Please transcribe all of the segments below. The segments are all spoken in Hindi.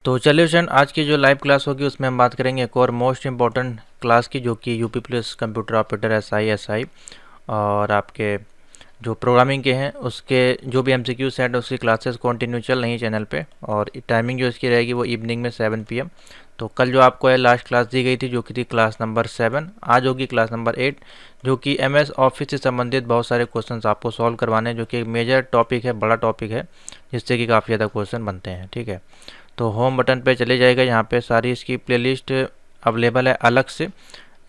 तो चलिए फ्रेंड, आज की जो लाइव क्लास होगी उसमें हम बात करेंगे एक और मोस्ट इम्पॉर्टेंट क्लास की, जो कि UP plus computer operator SI और आपके जो प्रोग्रामिंग के हैं उसके जो भी एमसीक्यू सेट है उसकी क्लासेस कंटिन्यू चल रही है चैनल पे। और टाइमिंग जो इसकी रहेगी वो इवनिंग में 7 PM। तो कल जो आपको है लास्ट क्लास दी गई थी जो कि थी क्लास नंबर 7, आज होगी क्लास नंबर 8, जो कि MS ऑफिस से संबंधित बहुत सारे क्वेश्चंस आपको सॉल्व करवाने हैं, जो कि एक मेजर टॉपिक है, बड़ा टॉपिक है, जिससे कि काफ़ी ज़्यादा क्वेश्चन बनते हैं। ठीक है, तो होम बटन पे चले जाएगा, यहाँ पे सारी इसकी प्लेलिस्ट अवेलेबल है अलग से।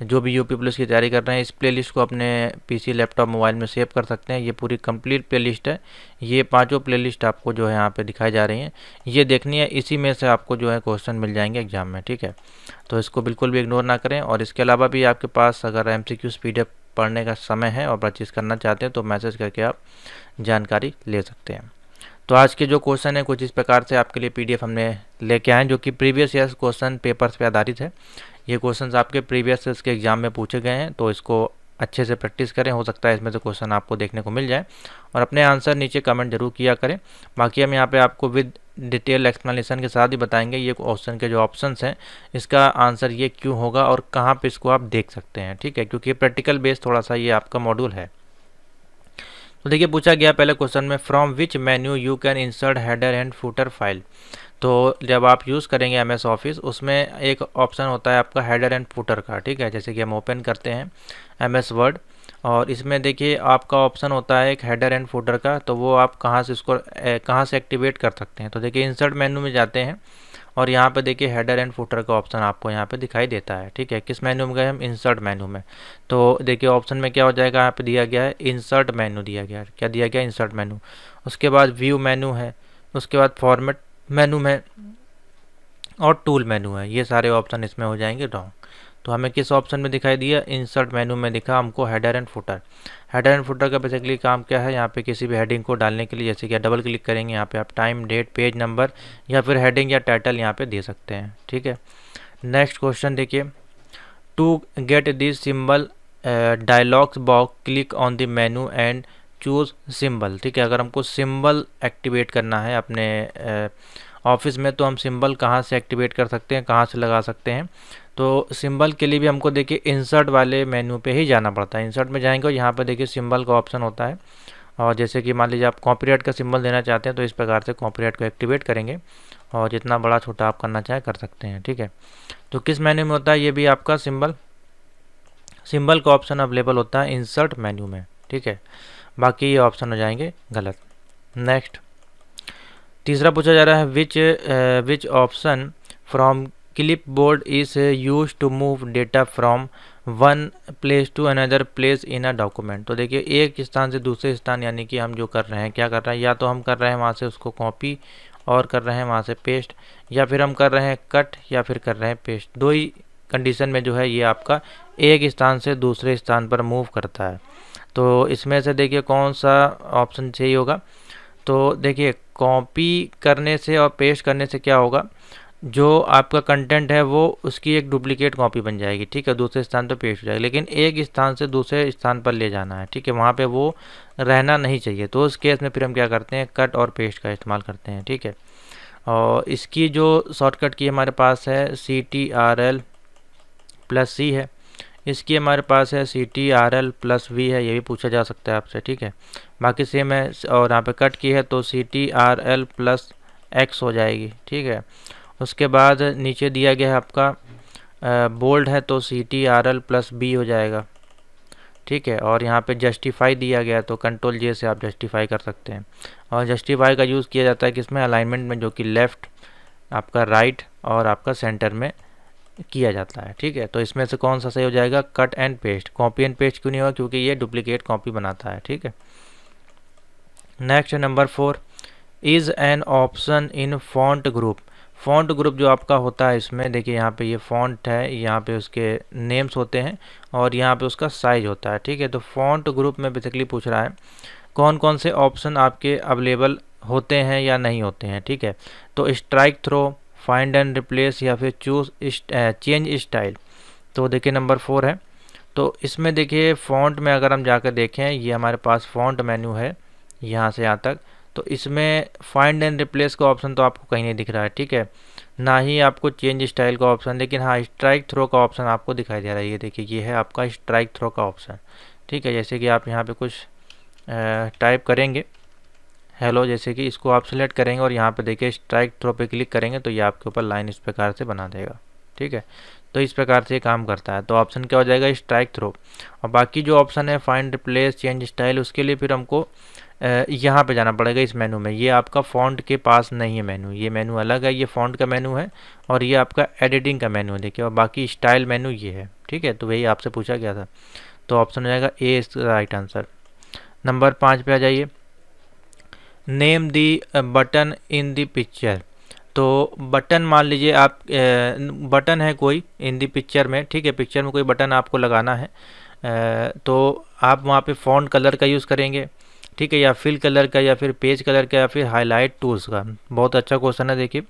जो भी यूपी पुलिस की तैयारी कर रहे हैं इस प्लेलिस्ट को अपने पीसी लैपटॉप मोबाइल में सेव कर सकते हैं। ये पूरी कंप्लीट प्लेलिस्ट है, ये पांचों प्लेलिस्ट आपको जो है यहाँ पे दिखाई जा रही हैं, ये देखनी है, इसी में से आपको जो है क्वेश्चन मिल जाएंगे एग्जाम में। ठीक है, तो इसको बिल्कुल भी इग्नोर ना करें। और इसके अलावा भी आपके पास अगर MCQ PDF पढ़ने का समय है और परचेज करना चाहते हैं तो मैसेज करके आप जानकारी ले सकते हैं। तो आज के जो क्वेश्चन है कुछ इस प्रकार से आपके लिए PDF हमने लेके आए, जो कि प्रीवियस ईयर क्वेश्चन पेपर्स पे आधारित है। ये क्वेश्चंस आपके प्रीवियस ईयर्स के एग्जाम में पूछे गए हैं, तो इसको अच्छे से प्रैक्टिस करें, हो सकता है इसमें से क्वेश्चन आपको देखने को मिल जाए। और अपने आंसर नीचे कमेंट जरूर किया करें। बाकी हम यहाँ पे आपको विद डिटेल एक्सप्लेनेशन के साथ ही बताएंगे ये क्वेश्चन के जो ऑप्शंस हैं इसका आंसर ये क्यों होगा और कहाँ पे इसको आप देख सकते हैं। ठीक है, क्योंकि प्रैक्टिकल बेस थोड़ा सा ये आपका मॉड्यूल है। तो देखिए, पूछा गया पहले क्वेश्चन में, from which menu you can insert header and footer file. तो जब आप यूज़ करेंगे MS ऑफिस, उसमें एक ऑप्शन होता है आपका हेडर एंड फुटर का। ठीक है, जैसे कि हम ओपन करते हैं MS वर्ड और इसमें देखिए आपका ऑप्शन होता है एक हेडर एंड फुटर का, तो वो आप कहाँ से इसको कहाँ से एक्टिवेट कर सकते हैं। तो देखिए इंसर्ट मेन्यू में जाते हैं और यहाँ पे देखिए हेडर एंड फुटर का ऑप्शन आपको यहाँ पे दिखाई देता है। ठीक है, किस मेन्यू में गए हम, इंसर्ट मेन्यू में। तो देखिए ऑप्शन में क्या हो जाएगा, यहाँ पे दिया गया है इंसर्ट मेन्यू, दिया गया है, क्या दिया गया, इंसर्ट मेन्यू। उसके बाद व्यू मेन्यू है, उसके बाद फॉर्मेट मेन्यू में और टूल मेन्यू है, ये सारे ऑप्शन इसमें हो जाएंगे रॉन्ग। तो हमें किस ऑप्शन में दिखाई दिया, इंसर्ट मेन्यू में दिखा हमको header and footer. Header and footer का बेसिकली काम क्या है, यहाँ पे किसी भी हेडिंग को डालने के लिए जैसे कि डबल क्लिक करेंगे यहाँ पे आप टाइम, डेट, पेज नंबर या फिर हेडिंग या टाइटल यहाँ पे दे सकते हैं। ठीक है, नेक्स्ट क्वेश्चन देखिए, to get this symbol dialogs box click on the menu and choose symbol. ठीक है, अगर हमको सिंबल एक्टिवेट करना है अपने ऑफिस में तो हम सिंबल कहाँ से एक्टिवेट कर सकते हैं, कहाँ से लगा सकते हैं। तो सिंबल के लिए भी हमको देखिए इंसर्ट वाले मेन्यू पे ही जाना पड़ता है। इंसर्ट में जाएंगे और यहाँ पर देखिए सिंबल का ऑप्शन होता है, और जैसे कि मान लीजिए आप कॉपीराइट का सिंबल देना चाहते हैं तो इस प्रकार से कॉपीराइट को एक्टिवेट करेंगे और जितना बड़ा छोटा आप करना चाहें कर सकते हैं। ठीक है, तो किस मेन्यू में होता है ये भी आपका सिंबल का ऑप्शन अवेलेबल होता है इंसर्ट मेन्यू में। ठीक है, बाकी ये ऑप्शन हो जाएंगे गलत। नेक्स्ट, तीसरा पूछा जा रहा है, which option from clipboard is use to move data from one place to another place in a document. तो देखिए एक स्थान से दूसरे स्थान, यानी कि हम जो कर रहे हैं, क्या कर रहे हैं, या तो हम कर रहे हैं वहाँ से उसको कॉपी और कर रहे हैं वहाँ से पेस्ट, या फिर हम कर रहे हैं कट या फिर कर रहे हैं पेस्ट। दो ही कंडीशन में जो है ये आपका एक स्थान से दूसरे स्थान पर मूव करता है। तो इसमें से देखिए कौन सा ऑप्शन सही होगा। तो देखिए कॉपी करने से और पेस्ट करने से क्या होगा, जो आपका कंटेंट है वो उसकी एक डुप्लीकेट कॉपी बन जाएगी। ठीक है, दूसरे स्थान पर पेस्ट हो जाएगी, लेकिन एक स्थान से दूसरे स्थान पर ले जाना है। ठीक है, वहाँ पे वो रहना नहीं चाहिए। तो उस केस में फिर हम क्या करते हैं, कट और पेस्ट का इस्तेमाल करते हैं। ठीक है, और इसकी जो शॉर्टकट की हमारे पास है CTRL+C है, इसकी हमारे पास है CTRL+V है, ये भी पूछा जा सकता है आपसे। ठीक है, बाकी सेम है। और यहाँ पे कट की है तो CTRL+X हो जाएगी। ठीक है, उसके बाद नीचे दिया गया है आपका बोल्ड है तो CTRL+B हो जाएगा। ठीक है, और यहाँ पे जस्टिफाई दिया गया है तो Ctrl+J से आप जस्टिफाई कर सकते हैं। और जस्टिफाई का यूज़ किया जाता है किसमें, अलाइनमेंट में, जो कि लेफ़्ट, आपका राइट और आपका सेंटर में किया जाता है। ठीक है, तो इसमें से कौन सा सही हो जाएगा, cut and paste. Copy and paste क्यों नहीं होगा, क्योंकि ये डुप्लीकेट कॉपी बनाता है। ठीक है, next number 4, is an option in font group. Font group जो आपका होता है इसमें देखिए यहाँ पे ये फॉन्ट है, यहाँ पे उसके नेम्स होते हैं और यहाँ पे उसका साइज होता है। ठीक है, तो फॉन्ट ग्रुप में बेसिकली पूछ रहा है कौन कौन से ऑप्शन आपके अवेलेबल होते हैं या नहीं होते हैं। ठीक है, तो strikethrough, find and replace या फिर चेंज स्टाइल। तो देखिए नंबर 4 है। तो इसमें देखिए फ़ॉन्ट में अगर हम जाकर देखें, ये हमारे पास फ़ॉन्ट मेन्यू है यहाँ से यहाँ तक, तो इसमें फाइंड एंड रिप्लेस का ऑप्शन तो आपको कहीं नहीं दिख रहा है। ठीक है, ना ही आपको चेंज स्टाइल का ऑप्शन, लेकिन हाँ स्ट्राइक थ्रो का ऑप्शन आपको दिखाई दे रहा है। ये देखिए ये है आपका स्ट्राइक थ्रो का ऑप्शन, ठीक है। जैसे कि आप यहाँ पे कुछ टाइप करेंगे हेलो, जैसे कि इसको आप सिलेक्ट करेंगे और यहाँ पे देखिए स्ट्राइक थ्रो पे क्लिक करेंगे तो ये आपके ऊपर लाइन इस प्रकार से बना देगा, ठीक है। तो इस प्रकार से ये काम करता है। तो ऑप्शन क्या हो जाएगा, स्ट्राइक थ्रो। और बाकी जो ऑप्शन है फाइंड, रिप्लेस, चेंज स्टाइल, उसके लिए फिर हमको यहाँ पे जाना पड़ेगा इस मेनू में। ये आपका फ़ॉन्ट के पास नहीं है मेनू, ये मेनू अलग है, ये फ़ॉन्ट का मेनू है और ये आपका एडिटिंग का मेनू है देखिए, और बाकी स्टाइल मेनू ये है, ठीक है। तो वही आपसे पूछा गया था, तो ऑप्शन हो जाएगा ए इज राइट आंसर। नंबर 5 पे आ जाइए, name the button in the picture. तो बटन मान लीजिए आप बटन है कोई इन दी पिक्चर में, ठीक है, पिक्चर में कोई बटन आपको लगाना है, तो आप वहाँ पे फ़ॉन्ट कलर का यूज़ करेंगे, ठीक है, या फिल कलर का, या फिर पेज कलर का, या फिर हाईलाइट टूल्स का। बहुत अच्छा क्वेश्चन है देखिए।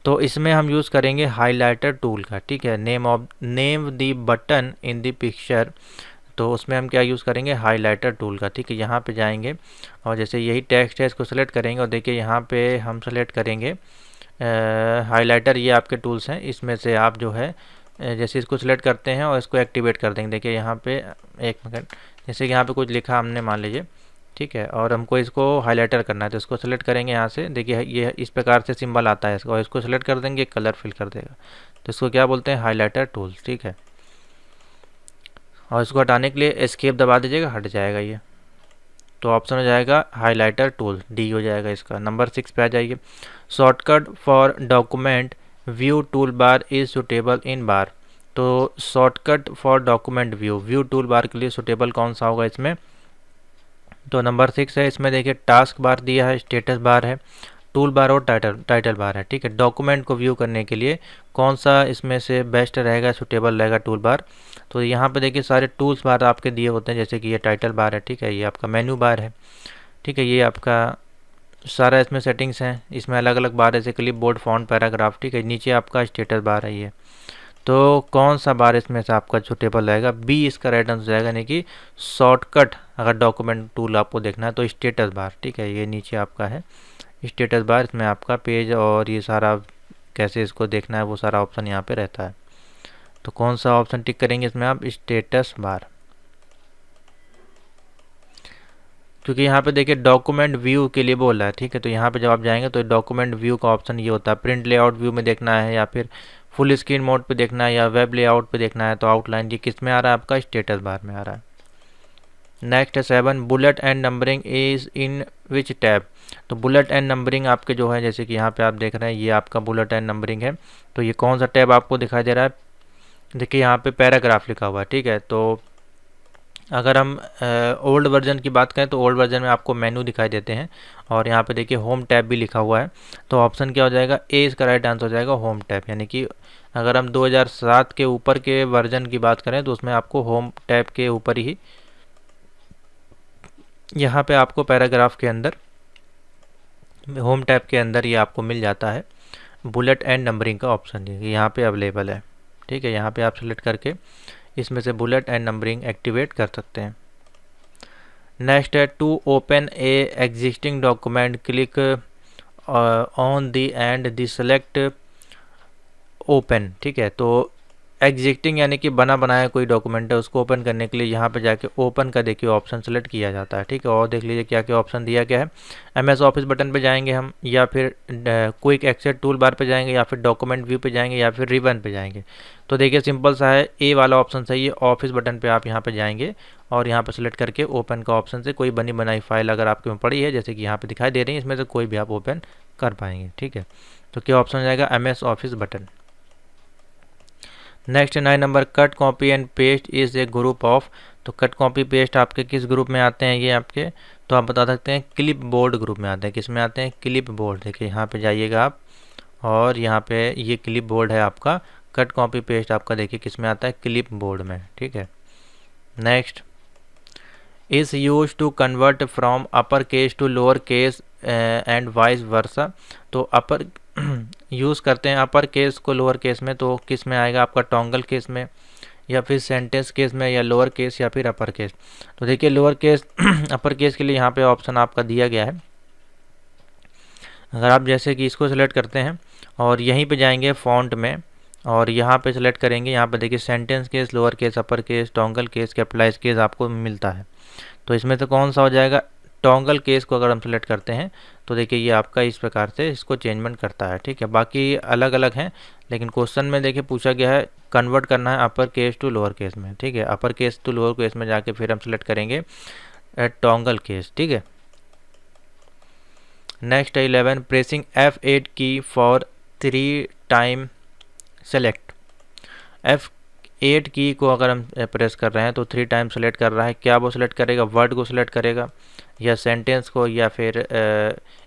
तो इसमें हम यूज़ करेंगे हाईलाइटर टूल का, ठीक है। Name the button in the picture, तो उसमें हम क्या यूज़ करेंगे, हाईलाइटर टूल का, ठीक है। यहाँ पे जाएंगे और जैसे यही टेक्स्ट है इसको सेलेक्ट करेंगे और देखिए यहाँ पे हम सेलेक्ट करेंगे हाईलाइटर। ये आपके टूल्स हैं, इसमें से आप जो है जैसे इसको सिलेक्ट करते हैं और इसको एक्टिवेट कर देंगे। देखिए यहाँ पे एक मिनट, जैसे कि यहाँ पे कुछ लिखा हमने मान लीजिए, ठीक है, और हमको इसको हाईलाइटर करना है तो इसको सेलेक्ट करेंगे यहाँ से। देखिए ये इस प्रकार से सिंबल आता है इसको, और इसको सेलेक्ट कर देंगे, कलर फिल कर देगा। तो इसको क्या बोलते हैं, हाईलाइटर टूल्स, ठीक है। और इसको हटाने के लिए एस्केप दबा दीजिएगा, हट जाएगा ये। तो ऑप्शन हो जाएगा हाईलाइटर टूल, डी हो जाएगा इसका। नंबर 6 पे आ जाइए, shortcut for document view tool bar is suitable in bar. तो shortcut for document view tool bar के लिए सुटेबल कौन सा होगा इसमें, तो नंबर 6 है। इसमें देखिए टास्क बार दिया है, स्टेटस बार है, टूल बार और टाइटल बार है, ठीक है। डॉक्यूमेंट को व्यू करने के लिए कौन सा इसमें से बेस्ट रहेगा, सुटेबल रहेगा टूल बार। तो यहाँ पे देखिए सारे टूल्स बार आपके दिए होते हैं, जैसे कि ये टाइटल बार है, ठीक है, ये आपका मेन्यू बार है, ठीक है, ये आपका सारा इसमें सेटिंग्स हैं, इसमें अलग अलग बार जैसे क्लिप बोर्ड, फॉन्ट, पैराग्राफ, ठीक है। नीचे आपका स्टेटस बार है ये। तो कौन सा बार इसमें से आपका सुटेबल रहेगा, बी इसका राइट आंसर जाएगा, यानी कि शॉर्टकट अगर डॉक्यूमेंट टूल आपको देखना है तो स्टेटस बार, ठीक है, ये नीचे आपका है स्टेटस बार। इसमें आपका पेज और ये सारा कैसे इसको देखना है वो सारा ऑप्शन यहाँ पे रहता है। तो कौन सा ऑप्शन टिक करेंगे इसमें आप, स्टेटस बार, क्योंकि यहाँ पे देखिए डॉक्यूमेंट व्यू के लिए बोल रहा है, ठीक है। तो यहाँ पे जब आप जाएंगे तो डॉक्यूमेंट व्यू का ऑप्शन ये होता है, प्रिंट लेआउट व्यू में देखना है या फिर फुल स्क्रीन मोड पे देखना है या वेब लेआउट पे देखना है, तो आउटलाइन ये किस में आ रहा है, आपका स्टेटस बार में आ रहा है। नेक्स्ट है 7, bullet and numbering is in which tab. तो बुलेट एंड नंबरिंग आपके जो है, जैसे कि यहाँ पे आप देख रहे हैं ये आपका बुलेट एंड नंबरिंग है, तो ये कौन सा टैब आपको दिखाई दे रहा है, देखिए यहाँ पे पैराग्राफ लिखा हुआ है, ठीक है। तो अगर हम ओल्ड वर्जन की बात करें तो ओल्ड वर्जन में आपको मेनू दिखाई देते हैं और यहाँ पे देखिए होम टैब भी लिखा हुआ है। तो ऑप्शन क्या हो जाएगा, ए इसका राइट आंसर हो जाएगा, होम टैब। यानी कि अगर हम 2007 के ऊपर के वर्जन की बात करें तो उसमें आपको होम टैब के ऊपर ही यहाँ पे आपको पैराग्राफ के अंदर होम टैब के अंदर ये आपको मिल जाता है बुलेट एंड नंबरिंग का ऑप्शन, यहाँ पे अवेलेबल है, ठीक है। यहाँ पे आप सेलेक्ट करके इसमें से बुलेट एंड नंबरिंग एक्टिवेट कर सकते हैं। नेक्स्ट है, to open a existing document click on the and the select open, ठीक है। तो एग्जिस्टिंग यानी कि बना बनाया कोई डॉक्यूमेंट है, उसको ओपन करने के लिए यहाँ पे जाके ओपन का देखिए ऑप्शन सेलेक्ट किया जाता है, ठीक है। और देख लीजिए क्या क्या ऑप्शन दिया गया है, एमएस ऑफिस बटन पे जाएंगे हम, या फिर क्विक एक्सेस टूल बार पे जाएंगे, या फिर डॉक्यूमेंट व्यू पे जाएंगे, या फिर रिबन पे जाएंगे। तो देखिए सिंपल सा है, ए वाला ऑप्शन सही है, ऑफिस बटन पे आप यहाँ पे जाएंगे और यहाँ पे सेलेक्ट करके ओपन का ऑप्शन से कोई बनी बनाई फाइल अगर आपके में पड़ी है, जैसे कि यहाँ पे दिखाई दे रही है, इसमें से कोई भी आप ओपन कर पाएंगे, ठीक है। तो क्या ऑप्शन हो जाएगा, MS office button. Next 9 number, cut copy and paste is a group of. तो कट कॉपी पेस्ट आपके किस ग्रुप में आते हैं, ये आपके, तो आप बता सकते हैं क्लिप बोर्ड ग्रुप में आते हैं। किस में आते हैं, क्लिप बोर्ड। देखिए यहाँ पे जाइएगा आप और यहाँ पे ये क्लिप बोर्ड है आपका, कट कॉपी पेस्ट आपका देखिए किस में आता है, क्लिप बोर्ड में, ठीक है। Next, is use to convert from upper case to lower case and vice versa. तो अपर यूज़ करते हैं अपर केस को लोअर केस में, तो किस में आएगा आपका, टोंगल केस में, या फिर सेंटेंस केस में, या लोअर केस या फिर अपर केस। तो देखिए लोअर केस अपर केस के लिए यहाँ पे ऑप्शन आपका दिया गया है, अगर आप जैसे कि इसको सेलेक्ट करते हैं और यहीं पे जाएंगे फ़ॉन्ट में और यहाँ पे सेलेक्ट करेंगे, यहाँ पे देखिए sentence case, lower case, upper case, toggle case, capitalise case आपको मिलता है। तो इसमें से कौन सा हो जाएगा? टोंगल केस को अगर हम सेलेक्ट करते हैं तो देखिए ये आपका इस प्रकार से इसको चेंजमेंट करता है, ठीक है। बाकी अलग अलग हैं, लेकिन क्वेश्चन में देखिए पूछा गया है कन्वर्ट करना है upper case to lower case में, ठीक है। Upper case to lower case में जाके फिर हम सेलेक्ट करेंगे टोंगल केस, ठीक है। नेक्स्ट है 11, प्रेसिंग F8 की फॉर 3 टाइम सेलेक्ट। F8 की को अगर हम प्रेस कर रहे हैं तो 3 टाइम सेलेक्ट कर रहा है। क्या वो सेलेक्ट करेगा? वर्ड को सिलेक्ट करेगा या सेंटेंस को या फिर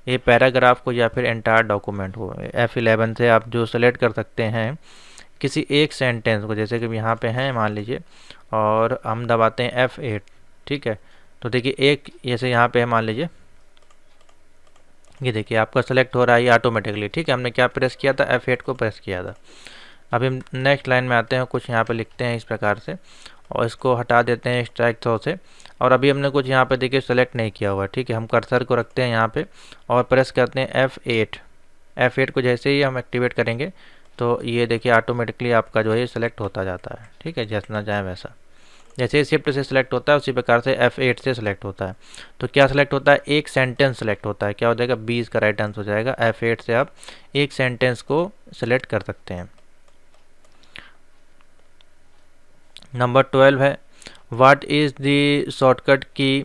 ये पैराग्राफ को या फिर एंटायर डॉक्यूमेंट को। F11 से आप जो सेलेक्ट कर सकते हैं किसी एक सेंटेंस को, जैसे कि यहाँ पे हैं मान लीजिए, और हम दबाते हैं F8, ठीक है। तो देखिए एक जैसे यहाँ पे है मान लीजिए, ये देखिए आपका सेलेक्ट हो रहा है ये ऑटोमेटिकली, ठीक है। हमने क्या प्रेस किया था? F8 को प्रेस किया था। अभी हम नेक्स्ट लाइन में आते हैं, कुछ यहाँ पे लिखते हैं इस प्रकार से और इसको हटा देते हैं स्ट्राइक थ्रो से। और अभी हमने कुछ यहाँ पे देखिए सेलेक्ट नहीं किया हुआ, ठीक है। हम कर्सर को रखते हैं यहाँ पे और प्रेस करते हैं F8 को जैसे ही हम एक्टिवेट करेंगे तो ये देखिए ऑटोमेटिकली आपका जो है ये सेलेक्ट होता जाता है, ठीक है। जैसा चाहे वैसा, जैसे शिफ्ट से सिलेक्ट होता है उसी प्रकार से F8 से सिलेक्ट होता है। तो क्या सिलेक्ट होता है? एक सेंटेंस सेलेक्ट होता है। क्या हो जाएगा? 20 का राइट आंसर हो जाएगा। F8 से आप एक सेंटेंस को सिलेक्ट कर सकते हैं। नंबर 12 है, what is the shortcut key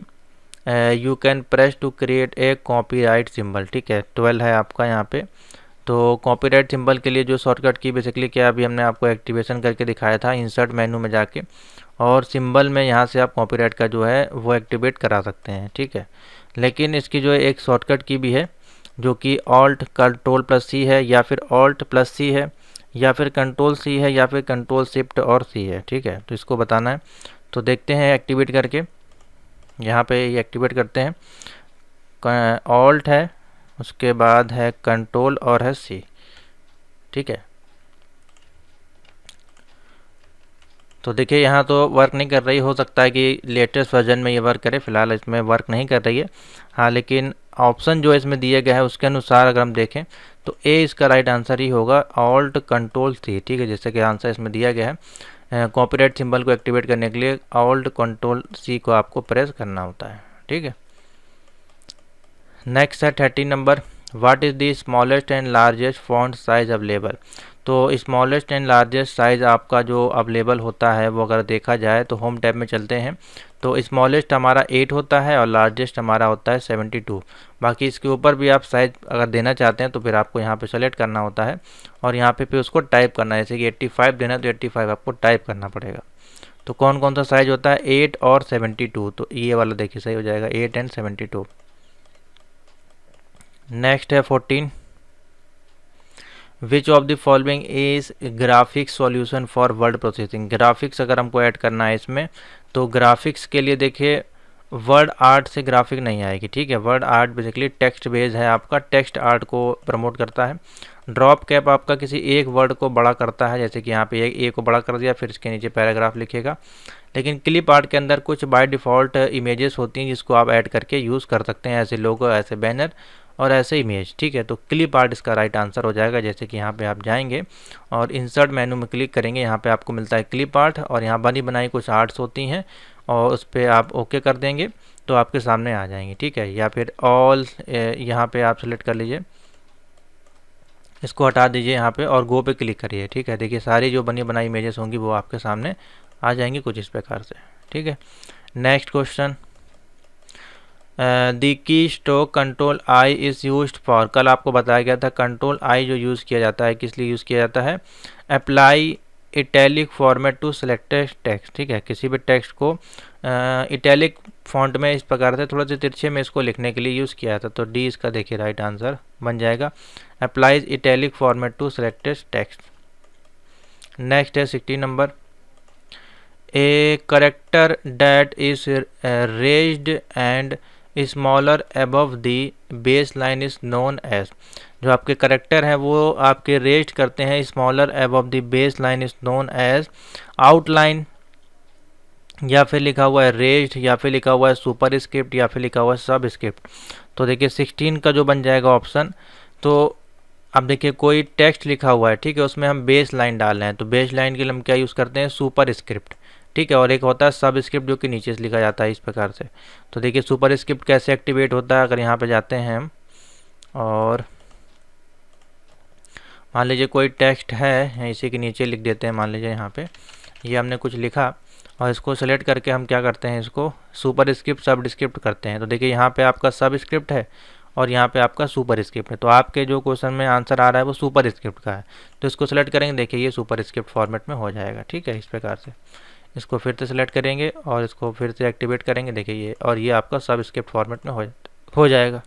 you can press to create a copyright symbol, ठीक है। 12 है आपका यहाँ पे। तो कॉपीराइट सिंबल के लिए जो शॉर्टकट की बेसिकली क्या, अभी हमने आपको एक्टिवेशन करके दिखाया था इंसर्ट मेनू में जाके, और सिंबल में यहाँ से आप कॉपीराइट का जो है वो एक्टिवेट करा सकते हैं, ठीक है। लेकिन इसकी जो है एक शॉर्टकट की भी है जो कि ऑल्ट कंट्रोल प्लस सी है, या फिर ऑल्ट प्लस सी है, या फिर कंट्रोल सी है, या फिर कंट्रोल शिफ्ट और सी है, ठीक है। तो इसको बताना है, तो देखते हैं एक्टिवेट करके। यहाँ पे ये एक्टिवेट करते हैं। ऑल्ट है, उसके बाद है कंट्रोल और है सी, ठीक है। तो देखिए यहाँ तो वर्क नहीं कर रही, हो सकता है कि लेटेस्ट वर्जन में ये वर्क करे, फिलहाल इसमें वर्क नहीं कर रही है। हाँ, लेकिन ऑप्शन जो इसमें दिया गया है उसके अनुसार अगर हम देखें तो ए इसका राइट आंसर ही होगा, ऑल्ट कंट्रोल सी, ठीक है। जैसे कि आंसर इसमें दिया गया है, कॉपीराइट सिंबल को एक्टिवेट करने के लिए ऑल्ट कंट्रोल सी को आपको प्रेस करना होता है, ठीक है। नेक्स्ट है 13 number, what is the smallest and largest font size available. तो स्मॉलेस्ट एंड लार्जेस्ट साइज़ आपका जो अवेलेबल होता है वो अगर देखा जाए तो होम टैब में चलते हैं तो स्मॉलेस्ट हमारा 8 होता है और लार्जेस्ट हमारा होता है 72। बाकी इसके ऊपर भी आप साइज़ अगर देना चाहते हैं तो फिर आपको यहाँ पे सेलेक्ट करना होता है और यहाँ पे फिर उसको टाइप करना है। जैसे कि 85 देना है तो 85 आपको टाइप करना पड़ेगा। तो कौन कौन सा साइज़ होता है? 8 और 72। तो ये वाला देखिए सही हो जाएगा, 8 एंड 72। नेक्स्ट है 14, विच of the following is graphics solution for word processing. Graphics अगर हमको ऐड करना है इसमें तो ग्राफिक्स के लिए देखिए वर्ड आर्ट से ग्राफिक नहीं आएगी, ठीक है। Word art basically text base है, आपका टेक्स्ट आर्ट को प्रमोट करता है। ड्रॉप कैप आपका किसी एक वर्ड को बड़ा करता है, जैसे कि यहाँ पे ए को बड़ा कर दिया फिर इसके नीचे पैराग्राफ लिखेगा। लेकिन क्लिप आर्ट के अंदर कुछ बाय डिफ़ॉल्ट इमेजेस होती हैं जिसको आप ऐड करके यूज़ कर सकते हैं, ऐसे लोगो, ऐसे बैनर और ऐसे इमेज, ठीक है। तो क्लिप आर्ट इसका राइट आंसर हो जाएगा। जैसे कि यहाँ पे आप जाएंगे और इंसर्ट मेनू में क्लिक करेंगे, यहाँ पे आपको मिलता है क्लिप आर्ट और यहाँ बनी बनाई कुछ आर्ट्स होती हैं और उस पर आप ओके कर देंगे तो आपके सामने आ जाएंगे, ठीक है। या फिर ऑल यहाँ पे आप सेलेक्ट कर लीजिए, इसको हटा दीजिए यहाँ पे और गो पे क्लिक करिए, ठीक है। देखिए सारी जो बनी बनाई इमेजेस होंगी वो आपके सामने आ जाएंगी कुछ इस प्रकार से, ठीक है। Next question, the key stroke control I is used for. कल आपको बताया गया था कंट्रोल आई जो यूज़ किया जाता है किस लिए यूज़ किया जाता है? Apply italic format to selected text, ठीक है। किसी भी टेक्स्ट को इटैलिक फॉन्ट में इस प्रकार से थोड़ा सा तिरछे में इसको लिखने के लिए यूज़ किया था। तो डी इसका देखिए राइट आंसर बन जाएगा, applies italic format to selected text. Next है 16 number, a character that is raised and smaller above the base line is known as. जो आपके करेक्टर हैं वो आपके रेज्ड करते हैं, smaller above the base line is known as outline, या फिर लिखा हुआ है रेज्ड, या फिर लिखा हुआ है सुपर स्क्रिप्ट, या फिर लिखा हुआ है सब स्क्रिप्ट। तो देखिए 16 का जो बन जाएगा ऑप्शन तो अब देखिए कोई टेक्स्ट लिखा हुआ है, ठीक है, उसमें हम बेस लाइन डाल रहे हैं, तो बेस लाइन के लिए हम क्या यूज़ करते हैं, सुपर स्क्रिप्ट, ठीक है। और एक होता है सब स्क्रिप्ट जो कि नीचे से लिखा जाता है इस प्रकार से। तो देखिए सुपर स्क्रिप्ट कैसे एक्टिवेट होता है, अगर यहाँ पे जाते हैं हम और मान लीजिए कोई टेक्स्ट है, इसी के नीचे लिख देते हैं, मान लीजिए यहाँ पे ये हमने कुछ लिखा और इसको सेलेक्ट करके हम क्या करते हैं, इसको सुपर स्क्रिप्ट सब स्क्रिप्ट करते हैं। तो देखिए यहाँ पे आपका सब स्क्रिप्ट है और यहाँ पे आपका सुपर स्क्रिप्ट है। तो आपके जो क्वेश्चन में आंसर आ रहा है वो सुपर स्क्रिप्ट का है, तो इसको सेलेक्ट करेंगे, देखिए ये सुपर स्क्रिप्ट फॉर्मेट में हो जाएगा, ठीक है। इस प्रकार से इसको फिर से सेलेक्ट करेंगे और इसको फिर से एक्टिवेट करेंगे, देखिए ये, और ये आपका सब स्क्रिप्ट फॉर्मेट में हो जाएगा।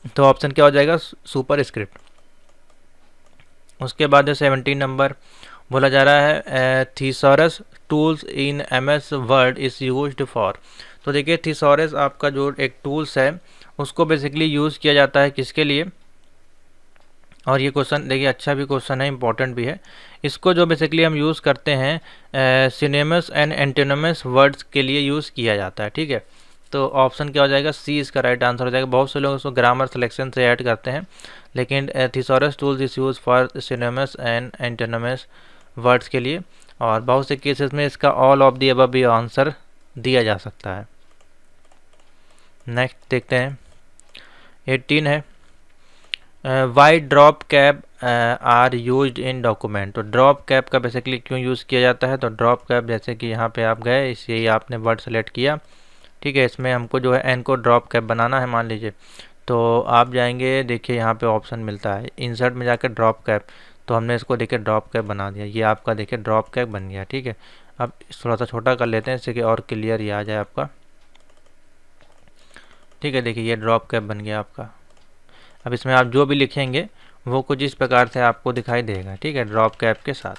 तो ऑप्शन क्या हो जाएगा, सुपर स्क्रिप्ट। उसके बाद 17 नंबर बोला जा रहा है thesaurus tools in MS Word is used for. तो देखिए थीसॉरस आपका जो एक टूल्स है उसको बेसिकली यूज़ किया जाता है किसके लिए, और ये क्वेश्चन देखिए अच्छा भी क्वेश्चन है, इंपॉर्टेंट भी है। इसको जो बेसिकली हम यूज़ करते हैं सिनेमस एंड एंटोनिमस वर्ड्स के लिए यूज़ किया जाता है, ठीक है। तो ऑप्शन क्या हो जाएगा, सी इसका राइट आंसर हो जाएगा। बहुत से लोग उसको ग्रामर सिलेक्शन से ऐड करते हैं, लेकिन thesaurus tools is use for synonyms and antonyms words के लिए, और बहुत से केसेस में इसका ऑल ऑफ दी अबव भी आंसर दिया जा सकता है। नेक्स्ट देखते हैं 18 है why drop cap are used in document. तो ड्रॉप कैप का बेसिकली क्यों यूज़ किया जाता है, तो ड्रॉप कैप जैसे कि यहाँ पे आप गए, इसे आपने वर्ड सेलेक्ट किया, ठीक है, इसमें हमको जो है एन को ड्रॉप कैप बनाना है मान लीजिए, तो आप जाएंगे, देखिए यहाँ पे ऑप्शन मिलता है इंसर्ट में जाकर ड्रॉप कैप, तो हमने इसको देखिए ड्रॉप कैप बना दिया, ये आपका देखिए ड्रॉप कैप बन गया, ठीक है। अब थोड़ा सा छोटा कर लेते हैं इससे कि और क्लियर ये आ जाए आपका, ठीक है। देखिए ये ड्रॉप कैप बन गया आपका। अब इसमें आप जो भी लिखेंगे वो कुछ इस प्रकार से आपको दिखाई देगा, ठीक है, ड्रॉप कैप के साथ।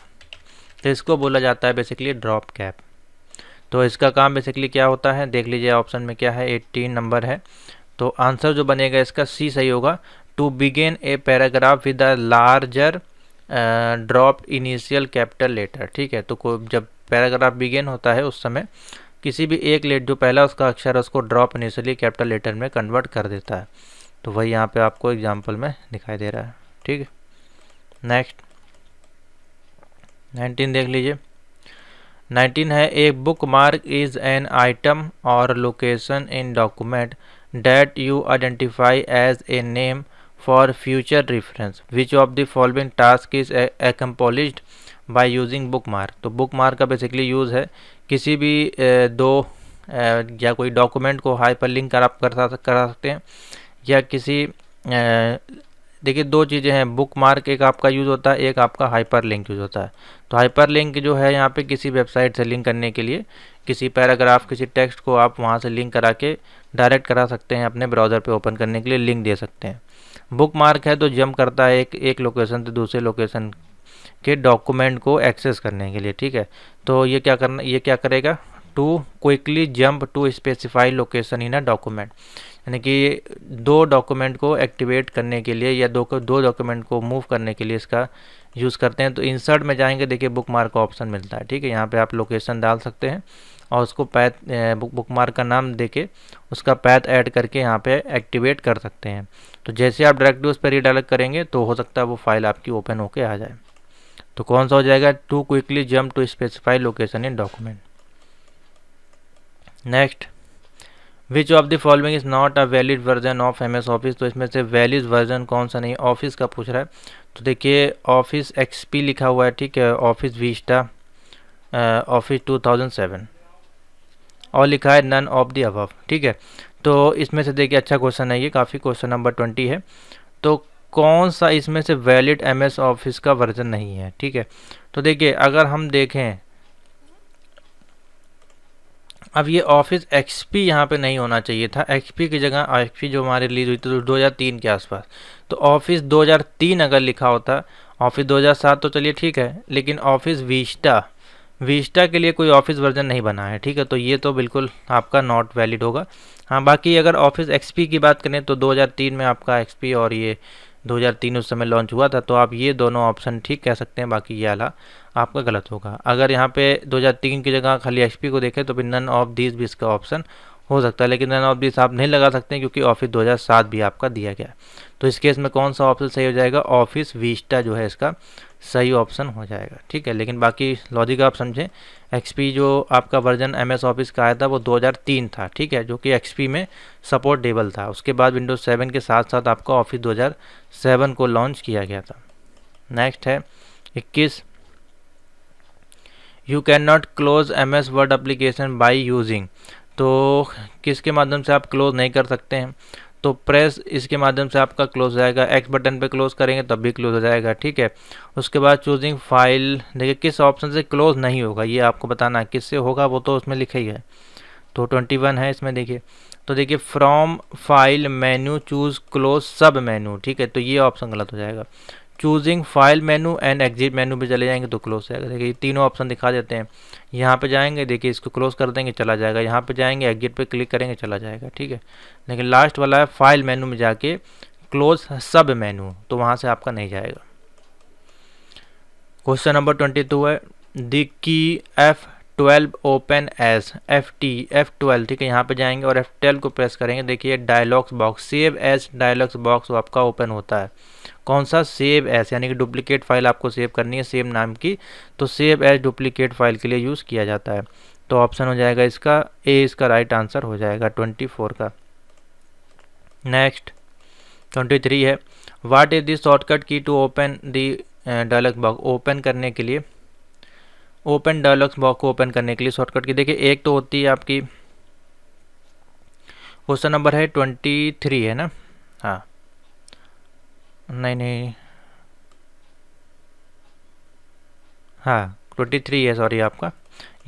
तो इसको बोला जाता है बेसिकली ड्रॉप कैप। तो इसका काम बेसिकली क्या होता है, देख लीजिए ऑप्शन में क्या है, 18 नंबर है। तो आंसर जो बनेगा इसका सी सही होगा, to begin a paragraph with a larger drop initial capital letter, ठीक है। तो कोई जब पैराग्राफ बिगेन होता है उस समय किसी भी एक लेट जो पहला उसका अक्षर है उसको ड्रॉप इनिशियली कैपिटल लेटर में कन्वर्ट कर देता है। तो वही यहाँ पे आपको एग्जाम्पल में दिखाई दे रहा है, ठीक है। नेक्स्ट 19 देख लीजिए। 19 है a book mark is an item or location in document that you identify as a name for future reference which of the following task is accomplished by using book mark. तो बुक मार्क का बेसिकली यूज़ है किसी भी या कोई डॉक्यूमेंट को हाइपर लिंक करा सकते हैं, या किसी देखिए दो चीज़ें हैं, बुक मार्क एक आपका यूज़ होता है, एक आपका हाइपर लिंक यूज़ होता है। तो हाइपर लिंक जो है यहाँ पे किसी वेबसाइट से लिंक करने के लिए, किसी पैराग्राफ किसी टेक्स्ट को आप वहाँ से लिंक करा के डायरेक्ट करा सकते हैं, अपने ब्राउज़र पे ओपन करने के लिए लिंक दे सकते हैं। बुक मार्क है तो जंप करता है एक लोकेशन से दूसरे लोकेशन के डॉक्यूमेंट को एक्सेस करने के लिए, ठीक है। तो ये क्या करेगा, to quickly jump to specify location in a document, यानी कि दो डॉक्यूमेंट को एक्टिवेट करने के लिए या दो डॉक्यूमेंट को मूव करने के लिए इसका यूज़ करते हैं। तो इंसर्ट में जाएंगे, देखिए बुक मार्क का ऑप्शन मिलता है, ठीक है। यहाँ पे आप लोकेशन डाल सकते हैं और उसको पैथ बुक मार्क का नाम देके उसका पैथ ऐड करके यहाँ पे एक्टिवेट कर सकते हैं। तो जैसे आप डायरेक्टली उस पर रीडायरेक्ट करेंगे तो हो सकता है वो फाइल आपकी ओपन होके आ जाए। तो कौन सा हो जाएगा, to quickly jump to specify location in document. Next, which of the following is not a valid version of MS Office. तो इसमें से वैलिड वर्जन कौन सा नहीं, ऑफिस का पूछ रहा है। तो देखिए ऑफिस एक्सपी लिखा हुआ है, ठीक है, ऑफिस विस्टा, ऑफिस 2007 और लिखा है नन ऑफ द अबव, ठीक है। तो इसमें से देखिए अच्छा क्वेश्चन है ये, काफ़ी क्वेश्चन नंबर 20 है। तो कौन सा इसमें से वैलिड एमएस ऑफिस का वर्जन नहीं है, ठीक है। तो देखिए अगर हम देखें, अब ये ऑफिस एक्सपी यहाँ पे नहीं होना चाहिए था, एक्सपी की जगह एक्सपी जो हमारी रिलीज हुई थी तो 2003 के आसपास, तो ऑफिस 2003 अगर लिखा होता, ऑफिस 2007 तो चलिए ठीक है, लेकिन ऑफिस विस्टा के लिए कोई ऑफिस वर्जन नहीं बना है, ठीक है। तो ये तो बिल्कुल आपका नॉट वैलिड होगा। हाँ, बाकी अगर ऑफिस एक्सपी की बात करें तो 2003 में आपका एक्सपी और ये 2003 उस समय लॉन्च हुआ था, तो आप ये दोनों ऑप्शन ठीक कह सकते हैं, बाकी ये वाला आपका गलत होगा। अगर यहाँ पे 2003 की जगह खाली एक्सपी को देखें तो फिर नन ऑफ दीज भी इसका ऑप्शन हो सकता है, लेकिन नन ऑफ दिस आप नहीं लगा सकते क्योंकि ऑफिस 2007 भी आपका दिया गया है। तो इस केस में कौन सा ऑप्शन सही हो जाएगा, ऑफिस विस्टा जो है इसका सही ऑप्शन हो जाएगा। ठीक है, लेकिन बाकी लॉजिक आप समझें, एक्सपी जो आपका वर्जन एमएस ऑफिस का आया था वो 2003 था। ठीक है, जो कि एक्सपी में सपोर्टेबल था। उसके बाद विंडोज 7 के साथ साथ आपका ऑफिस 2007 को लॉन्च किया गया था। नेक्स्ट है 21, you can not close M S Word application by using. तो किसके माध्यम से आप क्लोज नहीं कर सकते हैं, तो प्रेस इसके माध्यम से आपका क्लोज हो जाएगा। एक्स बटन पे क्लोज करेंगे तब भी क्लोज हो जाएगा। ठीक है, उसके बाद चूजिंग फाइल, देखिए किस ऑप्शन से क्लोज नहीं होगा ये आपको बताना है, किससे होगा वो तो उसमें लिखा ही है। तो 21 है इसमें देखिए, तो देखिए from file menu choose close सब मेन्यू। ठीक है, तो ये ऑप्शन गलत हो जाएगा। Choosing file menu and exit मेनू पे चले जाएंगे तो क्लोज जाएगा। देखिए तीनों ऑप्शन दिखा देते हैं। यहाँ पे जाएंगे, देखिए इसको क्लोज कर देंगे चला जाएगा, यहाँ पे जाएंगे एग्जिट पे क्लिक करेंगे चला जाएगा। ठीक है, लेकिन लास्ट वाला है फाइल मेनू में जाके क्लोज सब मेनू, तो वहाँ से आपका नहीं जाएगा। क्वेश्चन नंबर 22 है, the key F12 open as F12। ठीक है, यहाँ पे जाएंगे और F12 को प्रेस करेंगे। देखिए dialogs box save as dialogs box आपका ओपन होता है। कौन सा, सेव एज, यानी कि डुप्लीकेट फाइल आपको सेव करनी है सेम नाम की, तो सेव एज डुप्लीकेट फाइल के लिए यूज़ किया जाता है। तो ऑप्शन हो जाएगा इसका ए, इसका राइट आंसर हो जाएगा 24 का। नेक्स्ट 23 है, what is the shortcut key to open the dialog box. Open करने के लिए, ओपन डायलॉग्स बॉक्स को ओपन करने के लिए शॉर्टकट की देखिए एक तो होती है आपकी, क्वेश्चन नंबर है 23 है ना, हाँ नहीं हाँ 23 है, सॉरी आपका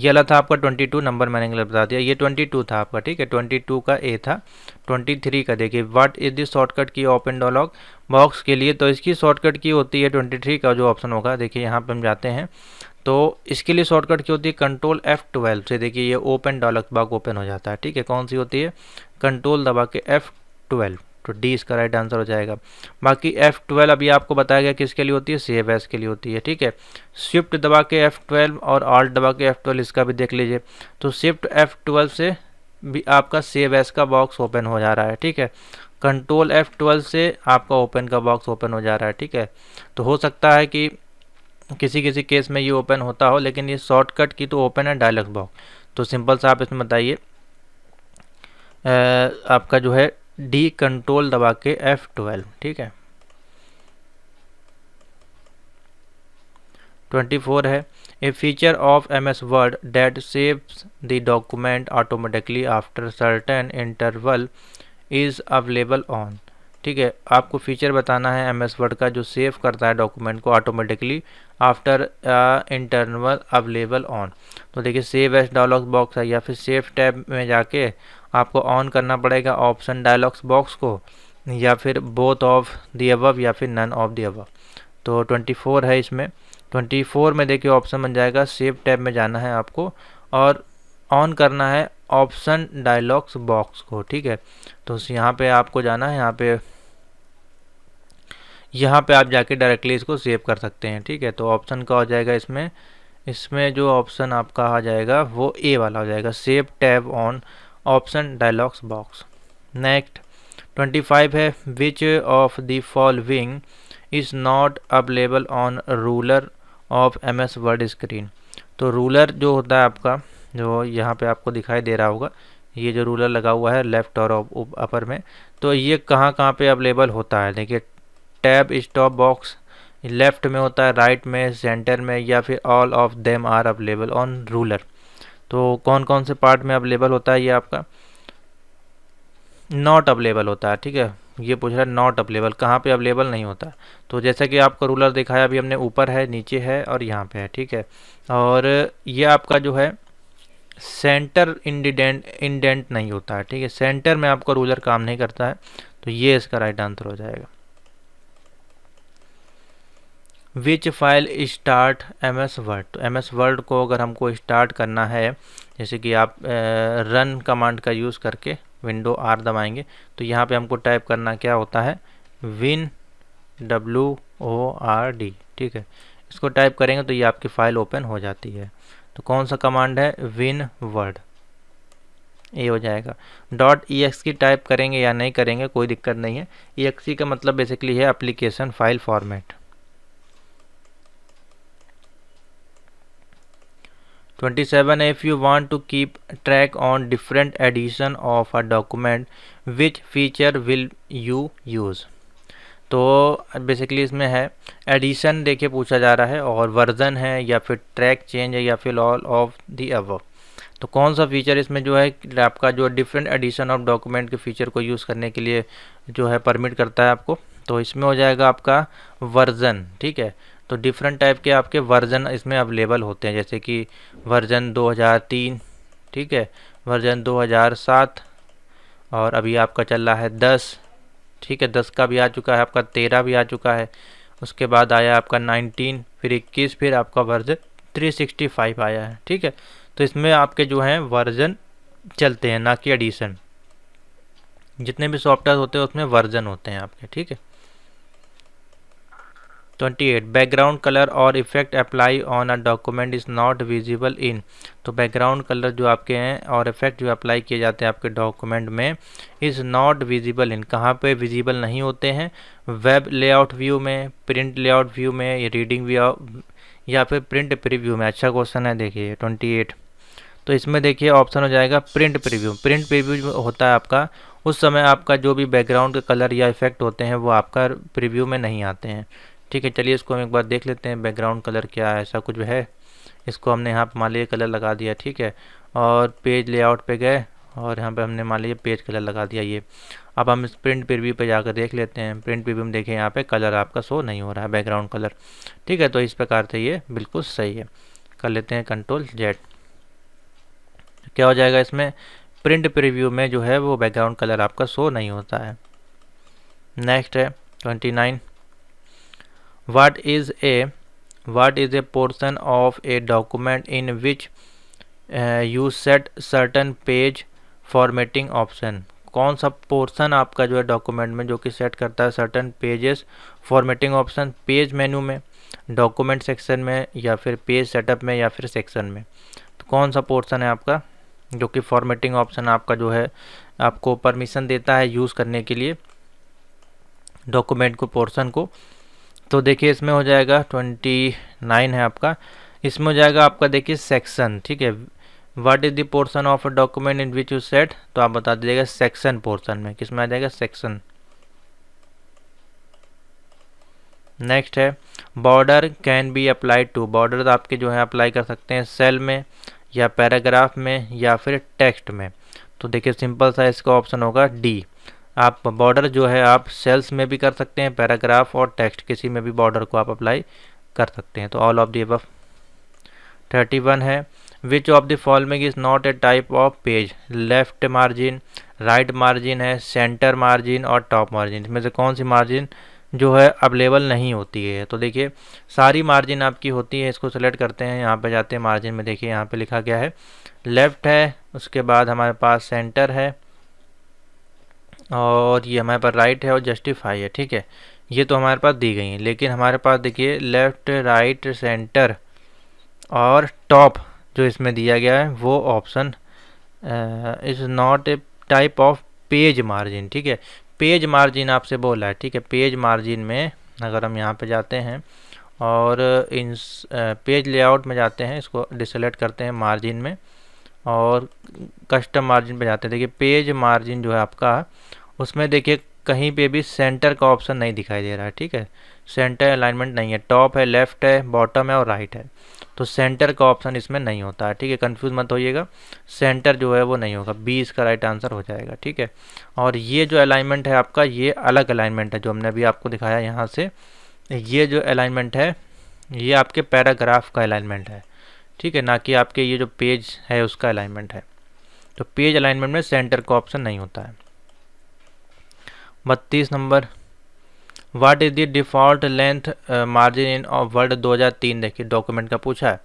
ये वाला था आपका 22 नंबर, मैंने गलत बता दिया, ये 22 था आपका। ठीक है, 22 का ए था। 23 का देखिए, व्हाट इज द शॉर्टकट की ओपन डायलॉग बॉक्स के लिए, तो इसकी शॉर्टकट की होती है 23 का जो ऑप्शन होगा। देखिए यहाँ पे हम जाते हैं तो इसके लिए शॉर्टकट की होती है कंट्रोल F12 से। देखिए ये ओपन डायलॉग बॉक्स ओपन हो जाता है। ठीक है, कौन सी होती है, कंट्रोल दबा के F12, तो डी इसका राइट आंसर हो जाएगा। बाकी F12 अभी आपको बताया गया किसके लिए होती है, सेव एज के लिए होती है। ठीक है, शिफ्ट दबा के F12 और ऑल्ट दबा के F12 इसका भी देख लीजिए, तो शिफ्ट F12 से भी आपका सेव एज का बॉक्स ओपन हो जा रहा है। ठीक है, कंट्रोल F12 से आपका ओपन का बॉक्स ओपन हो जा रहा है। ठीक है, तो हो सकता है कि किसी किसी केस में ये ओपन होता हो, लेकिन ये शॉर्टकट की तो ओपन है डायलॉग बॉक्स। तो सिंपल सा आप इसमें बताइए, आपका जो है डी कंट्रोल दबा के F12। ठीक है, 24 है, a feature of MS Word that saves the document automatically after certain interval is available on. ठीक है, आपको फीचर बताना है MS वर्ड का जो सेव करता है डॉक्यूमेंट को automatically after interval available on. तो देखिए सेव एज डायलॉग बॉक्स है, या फिर सेव टैब में जाके आपको ऑन करना पड़ेगा ऑप्शन डायलॉग्स बॉक्स को, या फिर बोथ ऑफ द अबव या फिर नन ऑफ द अबव। तो 24 है इसमें। 24 में देखिए ऑप्शन बन जाएगा सेव टैब में जाना है आपको और ऑन करना है ऑप्शन डायलॉग्स बॉक्स को। ठीक है, तो यहाँ पे आपको जाना है, यहाँ पे आप जाके डायरेक्टली इसको सेव कर सकते हैं। ठीक है, तो ऑप्शन का हो जाएगा इसमें जो ऑप्शन आपका आ जाएगा वो ए वाला हो जाएगा, save tab on option dialogues box. Next 25 है, which of the following is not available on ruler of MS word screen. तो रूलर जो होता है आपका, जो यहाँ पे आपको दिखाई दे रहा होगा, ये जो रूलर लगा हुआ है लेफ्ट और अपर में, तो ये कहाँ कहाँ पे अवेलेबल होता है। देखिए टैब स्टॉप बॉक्स लेफ्ट में होता है, राइट में, सेंटर में, या फिर all of them are available on ruler. तो कौन कौन से पार्ट में अवेलेबल होता है, ये आपका नॉट अवेलेबल होता है। ठीक है, ये पूछ रहा है नॉट अवेलेबल, कहाँ पे अवेलेबल नहीं होता। तो जैसा कि आपका रूलर दिखाया अभी हमने, ऊपर है, नीचे है और यहाँ पे है। ठीक है, और ये आपका जो है सेंटर इंडेंट नहीं होता है। ठीक है, सेंटर में आपका रूलर काम नहीं करता है, तो ये इसका राइट आंसर हो जाएगा। विच फाइल स्टार्ट MS वर्ड। तो MS वर्ड को अगर हमको स्टार्ट करना है, जैसे कि आप रन कमांड का यूज़ करके विंडो R दबाएंगे, तो यहाँ पे हमको टाइप करना क्या होता है, विन WORD। ठीक है, इसको टाइप करेंगे तो ये आपकी फ़ाइल ओपन हो जाती है। तो कौन सा कमांड है, विन वर्ड। ए हो जाएगा। .exe टाइप करेंगे या नहीं करेंगे कोई दिक्कत नहीं है। exe का मतलब बेसिकली है application file format. 27 if you want to keep track on different edition of a document which feature will you use। तो बेसिकली इसमें है एडिशन देखिए पूछा जा रहा है, और वर्जन है या फिर ट्रैक चेंज है या फिर ऑल ऑफ दी अबव। तो कौन सा फीचर इसमें जो है आपका जो डिफरेंट एडिशन ऑफ डॉक्यूमेंट के फीचर को यूज़ करने के लिए जो है परमिट करता है आपको, तो इसमें हो जाएगा आपका वर्जन। ठीक है, तो डिफरेंट टाइप के आपके वर्जन इसमें अवेलेबल होते हैं, जैसे कि वर्जन 2003, ठीक है, वर्जन 2007, और अभी आपका चल रहा है 10, ठीक है, 10 का भी आ चुका है, आपका 13 भी आ चुका है, उसके बाद आया आपका 19, फिर 21, फिर आपका वर्जन 365 आया है। ठीक है, तो इसमें आपके जो हैं वर्जन चलते हैं, ना कि एडिशन। जितने भी सॉफ्टवेयर होते हैं उसमें वर्जन होते हैं आपके। ठीक है। 28 बैकग्राउंड कलर और effect apply on a document is not visible in. तो बैकग्राउंड कलर जो आपके हैं और इफेक्ट जो अप्लाई किए जाते हैं आपके डॉक्यूमेंट में, इज़ नॉट विजिबल इन, कहाँ पे विजिबल नहीं होते हैं? वेब लेआउट व्यू में, प्रिंट लेआउट व्यू में, रीडिंग व्यू या फिर प्रिंट प्रीव्यू में। अच्छा क्वेश्चन है, देखिए 28। तो इसमें देखिए ऑप्शन हो जाएगा प्रिंट प्रीव्यू। प्रिंट प्रीव्यू होता है आपका उस समय आपका जो भी बैकग्राउंड के कलर या इफेक्ट होते हैं वो आपका प्रीव्यू में नहीं आते हैं। ठीक है, चलिए इसको हम एक बार देख लेते हैं बैकग्राउंड कलर क्या है। ऐसा कुछ है, इसको हमने यहाँ पर मान लीजिए कलर लगा दिया। ठीक है, और पेज लेआउट पे गए और यहाँ पे हमने मान लीजिए पेज कलर लगा दिया ये। अब हम इस प्रिंट प्रीव्यू पे जाकर देख लेते हैं। प्रिंट प्रीव्यू में देखिए यहाँ पे कलर आपका शो नहीं हो रहा है, बैकग्राउंड कलर। ठीक है, तो इस प्रकार से ये बिल्कुल सही है। कर लेते हैं Ctrl+Z। क्या हो जाएगा इसमें? प्रिंट प्रीव्यू में जो है वो बैकग्राउंड कलर आपका शो नहीं होता है। नेक्स्ट है 29। What is a portion of a document in which you set certain page formatting option। कौन सा पोर्शन आपका जो है डॉक्यूमेंट में जो कि सेट करता है certain pages formatting option? Page मेनू में, डॉक्यूमेंट सेक्शन में, या फिर पेज सेटअप में, या फिर सेक्शन में। तो कौन सा पोर्शन है आपका जो कि फॉर्मेटिंग ऑप्शन आपका जो है आपको परमिशन देता है यूज़ करने के लिए डॉक्यूमेंट को, पोर्शन को? तो देखिए इसमें हो जाएगा 29 है आपका, इसमें हो जाएगा आपका देखिए सेक्शन। ठीक है, what is the portion of a document in which you set, तो आप बता दीजिएगा सेक्शन पोर्शन में। किस में आ जाएगा? सेक्शन। नेक्स्ट है border can be applied to. Border आपके जो है अप्लाई कर सकते हैं सेल में या पैराग्राफ में या फिर टेक्स्ट में। तो देखिए सिंपल सा इसका ऑप्शन होगा डी। आप बॉर्डर जो है आप सेल्स में भी कर सकते हैं, पैराग्राफ और टेक्स्ट किसी में भी बॉर्डर को आप अप्लाई कर सकते हैं। तो ऑल ऑफ द अबव। 31 है which of the following is not A type of page. Left margin, right margin है, सेंटर मार्जिन और टॉप मार्जिन। इसमें से कौन सी मार्जिन जो है अवेलेबल नहीं होती है? तो देखिए सारी मार्जिन आपकी होती है। इसको सेलेक्ट करते हैं, यहाँ पे जाते हैं मार्जिन में, देखिए यहाँ पे लिखा गया है लेफ्ट है, उसके बाद हमारे पास सेंटर है, और ये हमारे पास राइट है और जस्टिफाई है। ठीक है, ये तो हमारे पास दी गई है, लेकिन हमारे पास देखिए लेफ्ट, राइट, सेंटर और टॉप जो इसमें दिया गया है वो option is not A type of page margin. ठीक है, पेज मार्जिन आपसे बोला है। ठीक है, पेज मार्जिन में अगर हम यहाँ पे जाते हैं और इन पेज लेआउट में जाते हैं, इसको डिसेलेक्ट करते हैं मार्जिन में और कस्टम मार्जिन पे जाते हैं। देखिए पेज मार्जिन जो है आपका उसमें देखिए कहीं पे भी सेंटर का ऑप्शन नहीं दिखाई दे रहा है। ठीक है, सेंटर अलाइनमेंट नहीं है। टॉप है, लेफ्ट है, बॉटम है और राइट है, तो सेंटर का ऑप्शन इसमें नहीं होता है। ठीक है, कंफ्यूज मत होइएगा, सेंटर जो है वो नहीं होगा। 20 का राइट आंसर हो जाएगा। ठीक है, और ये जो अलाइनमेंट है आपका ये अलग अलाइनमेंट है जो हमने अभी आपको दिखाया यहाँ से। ये जो अलाइनमेंट है ये आपके पैराग्राफ का अलाइनमेंट है। ठीक है, ना कि आपके ये जो पेज है उसका अलाइनमेंट है। तो पेज अलाइनमेंट में सेंटर का ऑप्शन नहीं होता है। 32 number what is the default length margin in word 2003। देखिए डॉक्यूमेंट का पूछा है,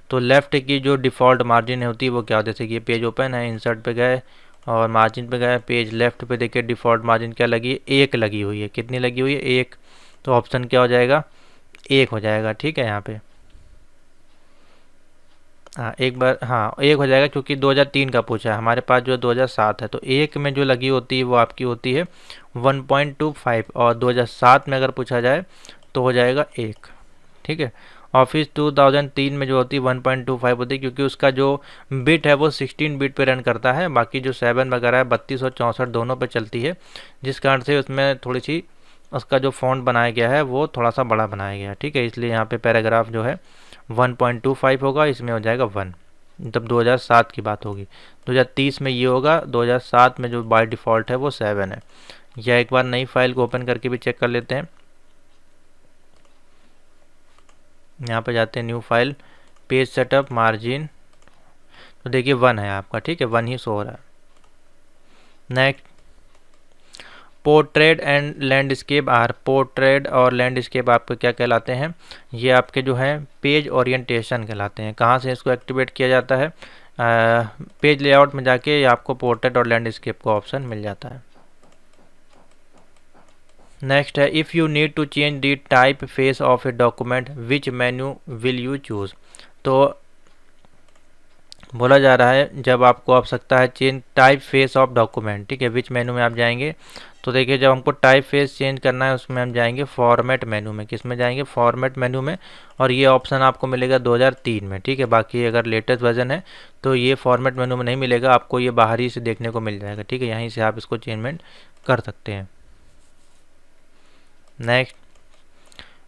तो लेफ्ट की जो डिफ़ॉल्ट मार्जिन होती है वो क्या होती है? जैसे कि ये पेज ओपन है, इंसर्ट पे गए और मार्जिन पे गए, पेज लेफ्ट पे देखिए डिफ़ॉल्ट मार्जिन क्या लगी है? 1 लगी हुई है। कितनी लगी हुई है? 1। तो ऑप्शन क्या हो जाएगा? 1 हो जाएगा। ठीक है, यहाँ पे हाँ एक बार, हाँ एक हो जाएगा क्योंकि 2003 का पूछा है, हमारे पास जो 2007 है, तो एक में जो लगी होती है वो आपकी होती है 1.25, और 2007 में अगर पूछा जाए तो हो जाएगा एक। ठीक है। ऑफिस 2003 में जो होती है 1.25 होती है, क्योंकि उसका जो बिट है वो 16 बिट पे रन करता है, बाकी जो 7 वगैरह है 32 और 64 दोनों पे चलती है, जिस कारण से उसमें थोड़ी सी उसका जो फॉन्ट बनाया गया है वो थोड़ा सा बड़ा बनाया गया है। ठीक है, इसलिए यहाँ पे पैराग्राफ जो है 1.25 होगा, इसमें हो जाएगा 1। तब 2007 की बात होगी, 2030 में ये होगा, 2007 में जो बाय डिफ़ॉल्ट है वो 7 है। या एक बार नई फाइल को ओपन करके भी चेक कर लेते हैं। यहाँ पे जाते हैं new file, page setup, margin, तो देखिए 1 है आपका। ठीक है, 1 ही शो हो रहा है। Next, portrait and landscape are, portrait और लैंडस्केप आपके क्या कहलाते हैं, ये आपके जो है पेज ओरिएंटेशन कहलाते हैं। कहाँ से इसको एक्टिवेट किया जाता है, पेज लेआउट में जाके आपको पोर्ट्रेट और लैंडस्केप का ऑप्शन मिल जाता है। नेक्स्ट है, if you need to change the type face of a document which menu will you choose. तो बोला जा रहा है जब आपको आवश्यकता है change type face of document, ठीक है, विच मेनू में आप जाएंगे, तो देखिए जब हमको टाइप फेस चेंज करना है उसमें हम जाएंगे फॉर्मेट मेनू में। किस में जाएंगे, फॉर्मेट मेनू में, और ये ऑप्शन आपको मिलेगा 2003 में। ठीक है, बाकी अगर लेटेस्ट वर्जन है तो ये फॉर्मेट मेनू में नहीं मिलेगा, आपको ये बाहरी से देखने को मिल जाएगा। ठीक है, यहीं से आप इसको चेंजमेंट कर सकते हैं। Next,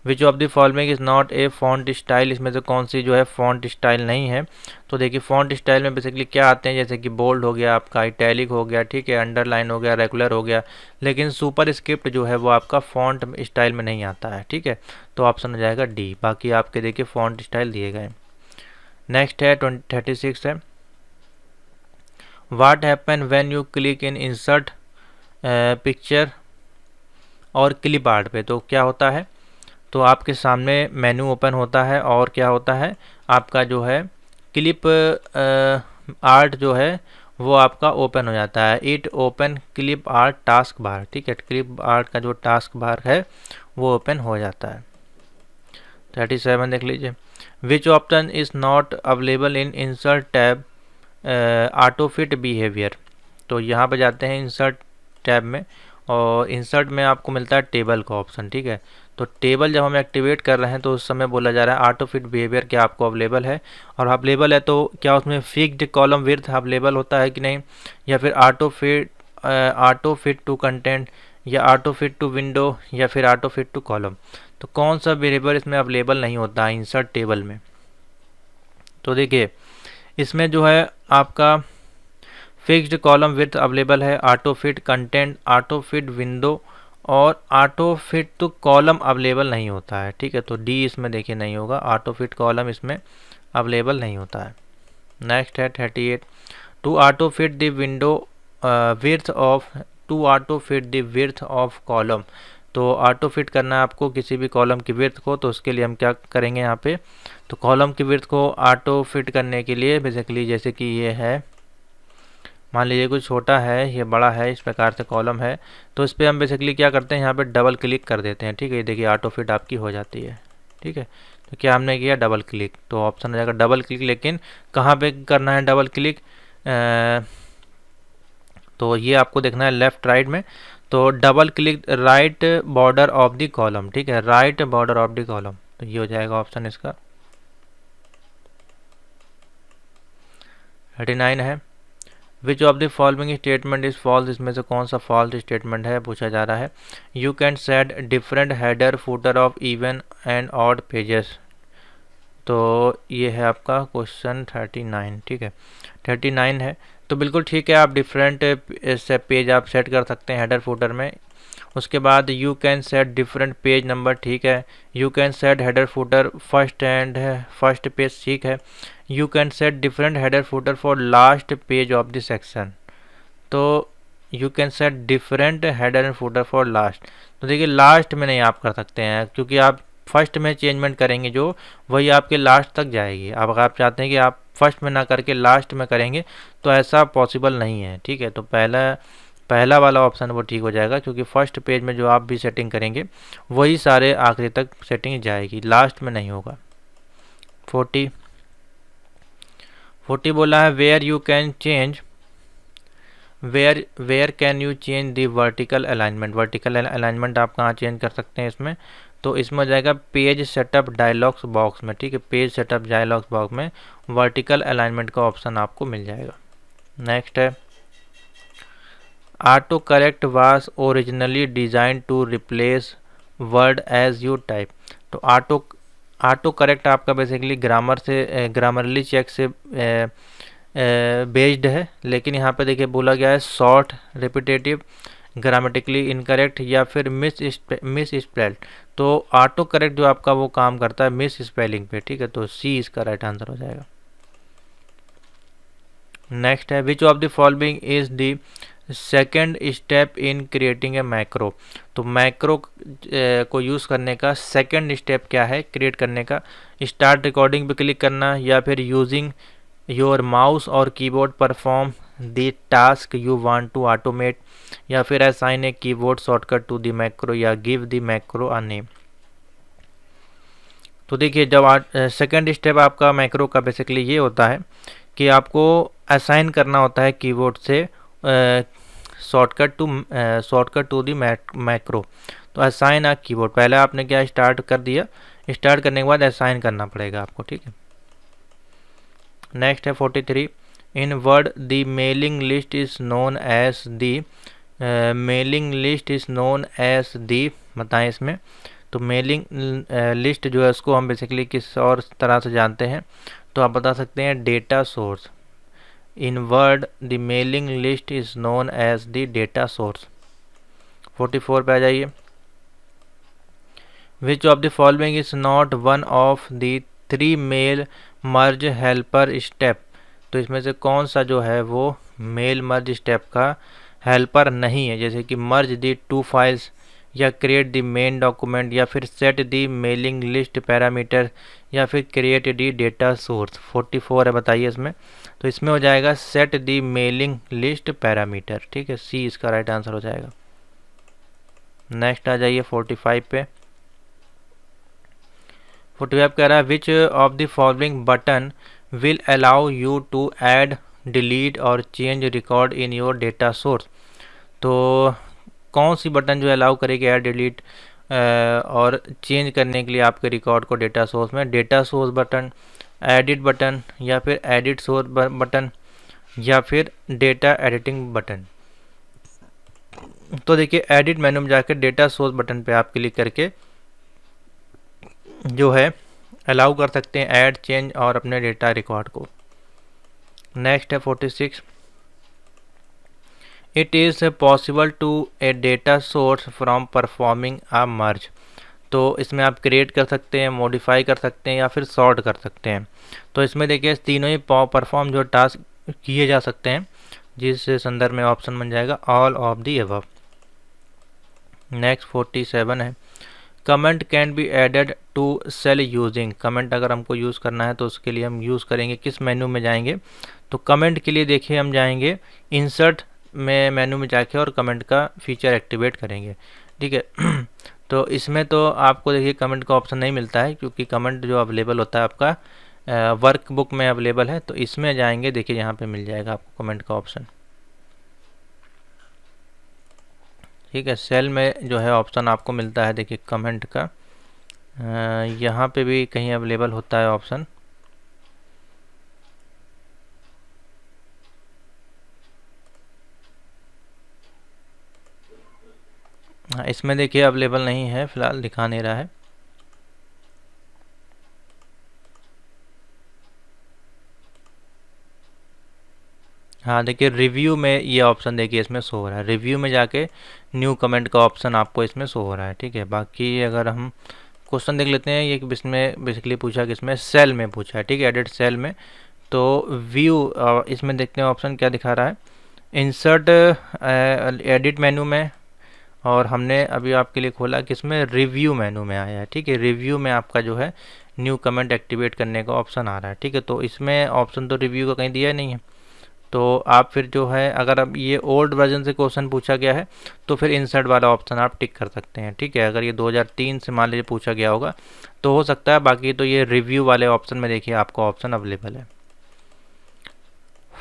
which of the following is not a font style, इसमें से कौन सी जो है फॉन्ट स्टाइल नहीं है। तो देखिए फॉन्ट स्टाइल में बेसिकली क्या आते हैं, जैसे कि बोल्ड हो गया आपका, इटैलिक हो गया, ठीक है, अंडरलाइन हो गया, रेगुलर हो गया, लेकिन सुपर स्क्रिप्ट जो है वो आपका फॉन्ट स्टाइल में नहीं आता है। ठीक है, तो ऑप्शन हो जाएगा डी। बाकी आपके देखिए फॉन्ट स्टाइल दिए गए। नेक्स्ट है 36 है, what happen when you click in insert picture और क्लिप आर्ट पे। तो क्या होता है, तो आपके सामने मेनू ओपन होता है और क्या होता है, आपका जो है क्लिप आर्ट जो है वो आपका ओपन हो जाता है। It open clip art task bar. ठीक है, क्लिप आर्ट का जो टास्क बार है वो ओपन हो जाता है। 37 देख लीजिए, which option is not available in insert tab auto fit behaviour. तो यहाँ पे जाते हैं इंसर्ट टैब में, और इंसर्ट में आपको मिलता है टेबल का ऑप्शन। ठीक है, तो टेबल जब हम एक्टिवेट कर रहे हैं तो उस समय बोला जा रहा है ऑटो फिट बिहेवियर क्या आपको अवेलेबल है, और अवेलेबल है तो क्या उसमें फिक्स्ड कॉलम विड्थ अवेलेबल होता है कि नहीं, या फिर ऑटो फिट टू कंटेंट, या ऑटो फिट टू विंडो, या फिर ऑटो फिट टू कॉलम। तो कौन सा वेरिएबल इसमें अवेलेबल नहीं होता है इंसर्ट टेबल में। तो देखिए इसमें जो है आपका फिक्स्ड कॉलम विड्थ अवेलेबल है, auto fit content, auto fit window, और auto fit to column available नहीं होता है। ठीक है, तो डी इसमें देखिए नहीं होगा, ऑटो फिट कॉलम इसमें अवेलेबल नहीं होता है। नेक्स्ट है 38, to auto fit the window width of, to auto fit the width of column. तो ऑटो फिट करना है आपको किसी भी कॉलम की विड्थ को, तो उसके लिए हम क्या करेंगे यहाँ पे, तो कॉलम की विड्थ को ऑटो फिट करने के लिए बेसिकली जैसे कि ये है, मान लीजिए कुछ छोटा है, ये बड़ा है, इस प्रकार से कॉलम है, तो इस पर हम बेसिकली क्या करते हैं, यहाँ पे डबल क्लिक कर देते हैं। ठीक है, ये देखिए ऑटो फिट आपकी हो जाती है। ठीक है, तो क्या हमने किया, डबल क्लिक, तो ऑप्शन हो जाएगा डबल क्लिक। लेकिन कहाँ पे करना है डबल क्लिक, तो ये आपको देखना है लेफ्ट राइट में, तो double click right border of the column. ठीक है, right border of the column, तो ये हो जाएगा ऑप्शन इसका। 39 है, which of the following statement is false, इसमें से कौन सा फॉल्स स्टेटमेंट है पूछा जा रहा है। You can set different header footer of even and odd pages. तो ये है आपका क्वेश्चन 39। ठीक है, 39 है, तो बिल्कुल ठीक है, आप डिफरेंट पेज आप सेट कर सकते हैं हेडर फुटर में। उसके बाद you can set different page number, ठीक है, you can set header footer first page, ठीक है, you can set different header footer for last page of the section. तो you can set different header and footer for last, तो देखिए लास्ट में नहीं आप कर सकते हैं, क्योंकि आप फर्स्ट में चेंजमेंट करेंगे जो वही आपके लास्ट तक जाएगी। अब अगर आप चाहते हैं कि आप फर्स्ट में ना करके लास्ट में करेंगे तो ऐसा पॉसिबल नहीं है। ठीक है, तो पहला वाला ऑप्शन वो ठीक हो जाएगा, क्योंकि फर्स्ट पेज में जो आप भी सेटिंग करेंगे वही सारे आखिरी तक सेटिंग जाएगी, लास्ट में नहीं होगा। 40, 40 बोला है where you can change, where can you change the vertical alignment, vertical alignment आप कहाँ चेंज कर सकते हैं इसमें, तो इसमें हो जाएगा पेज सेटअप डायलॉग्स बॉक्स में, ठीक है, पेज सेटअप डायलॉग्स बॉक्स में वर्टिकल अलाइनमेंट का ऑप्शन आपको मिल जाएगा। नेक्स्ट है auto correct was originally design to replace word as you type, तो ऑटो करेक्ट आपका बेसिकली ग्रामर से ग्रामरली चेक से बेस्ड है, लेकिन यहाँ पे देखिए बोला गया है शॉर्ट रिपीटेटिव ग्रामेटिकली इनकरेक्ट या फिर मिस स्पेल्ड, तो ऑटो करेक्ट जो आपका वो काम करता है मिस स्पेलिंग पे, ठीक है, तो सी इसका राइट आंसर हो जाएगा। नेक्स्ट है which of the following is the second step in creating a macro, तो मैक्रो को यूज़ करने का सेकेंड स्टेप क्या है क्रिएट करने का, स्टार्ट रिकॉर्डिंग पे क्लिक करना या फिर यूजिंग योर माउस और keyboard perform the task you want to automate, या फिर assign a keyboard shortcut to the macro या give the macro a name. तो देखिए जब सेकेंड स्टेप आपका मैक्रो का बेसिकली ये होता है कि आपको असाइन करना होता है कीबोर्ड से शॉर्टकट टू दी मैक्रो, तो असाइन आ कीबोर्ड, पहले आपने क्या स्टार्ट कर दिया, स्टार्ट करने के बाद असाइन करना पड़ेगा आपको, ठीक है। नेक्स्ट है 43 in Word the mailing list is known as the, mailing list is known as the, बताएं इसमें, तो मेलिंग लिस्ट जो है उसको हम बेसिकली किस और तरह से जानते हैं, तो आप बता सकते हैं data source, in Word the mailing list is known as the data source. 44 पे आ जाइए which of the following is not one of the 3 mail merge helper step, तो इसमें से कौन सा जो है वो मेल मर्ज स्टेप का हेल्पर नहीं है, जैसे कि मर्ज द 2 फाइल्स या क्रिएट द मेन डॉक्यूमेंट या फिर set the mailing list parameter या फिर क्रिएट द डेटा सोर्स। 44 है बताइए इसमें, तो इसमें हो जाएगा set the mailing list parameter, ठीक है, सी इसका राइट आंसर हो जाएगा। नेक्स्ट आ जाइए 45 पे। 45 कह रहा है which of the following button will allow you to add delete और change record in your data source, तो कौन सी बटन जो अलाउ करेगी ऐड डिलीट और चेंज करने के लिए आपके रिकॉर्ड को डेटा सोर्स में, data source button, edit button या फिर एडिट सोर्स बटन या फिर डेटा एडिटिंग बटन। तो देखिए एडिट मेनू में जाकर डेटा सोर्स बटन पे आप क्लिक करके जो है अलाउ कर सकते हैं ऐड चेंज और अपने डेटा रिकॉर्ड को। नेक्स्ट है 46 it is possible to a data source from performing a merge, तो इसमें आप क्रिएट कर सकते हैं, मॉडिफाई कर सकते हैं या फिर सॉर्ट कर सकते हैं, तो इसमें देखिए तीनों ही परफॉर्म जो टास्क किए जा सकते हैं, जिस संदर्भ में ऑप्शन बन जाएगा all of the above. Next 47 है comment can be added to cell using, comment अगर हमको यूज़ करना है तो उसके लिए हम यूज़ करेंगे किस मेनू में जाएंगे, तो कमेंट के लिए देखिए हम जाएंगे इंसर्ट में मेनू में जाके और कमेंट का फीचर एक्टिवेट करेंगे, ठीक है। तो इसमें तो आपको देखिए कमेंट का ऑप्शन नहीं मिलता है क्योंकि कमेंट जो अवेलेबल होता है आपका वर्क बुक में अवेलेबल है, तो इसमें जाएंगे देखिए यहाँ पे मिल जाएगा आपको कमेंट का ऑप्शन, ठीक है। सेल में जो है ऑप्शन आपको मिलता है देखिए कमेंट का, यहाँ पे भी कहीं अवेलेबल होता है ऑप्शन, हाँ इसमें देखिए अवेलेबल नहीं है, फिलहाल दिखा नहीं रहा है। हाँ देखिए रिव्यू में ये ऑप्शन देखिए इसमें शो हो रहा है, रिव्यू में जाके न्यू कमेंट का ऑप्शन आपको इसमें शो हो रहा है, ठीक है। बाकी अगर हम क्वेश्चन देख लेते हैं, ये इसमें बेसिकली पूछा कि इसमें सेल में पूछा है, ठीक है, एडिट सेल में, तो व्यू इसमें देखते हैं ऑप्शन क्या दिखा रहा है, इंसर्ट एडिट मेनू में, और हमने अभी आपके लिए खोला कि इसमें रिव्यू मेनू में आया है, ठीक है, रिव्यू में आपका जो है न्यू कमेंट एक्टिवेट करने का ऑप्शन आ रहा है, ठीक है। तो इसमें ऑप्शन तो रिव्यू का कहीं दिया नहीं है, तो आप फिर जो है अगर अब ये ओल्ड वर्जन से क्वेश्चन पूछा गया है तो फिर इंसर्ट वाला ऑप्शन आप टिक कर सकते हैं, ठीक है। अगर ये 2003 से मान लीजिए पूछा गया होगा तो हो सकता है, बाकी तो ये रिव्यू वाले ऑप्शन में देखिए आपको ऑप्शन अवेलेबल है।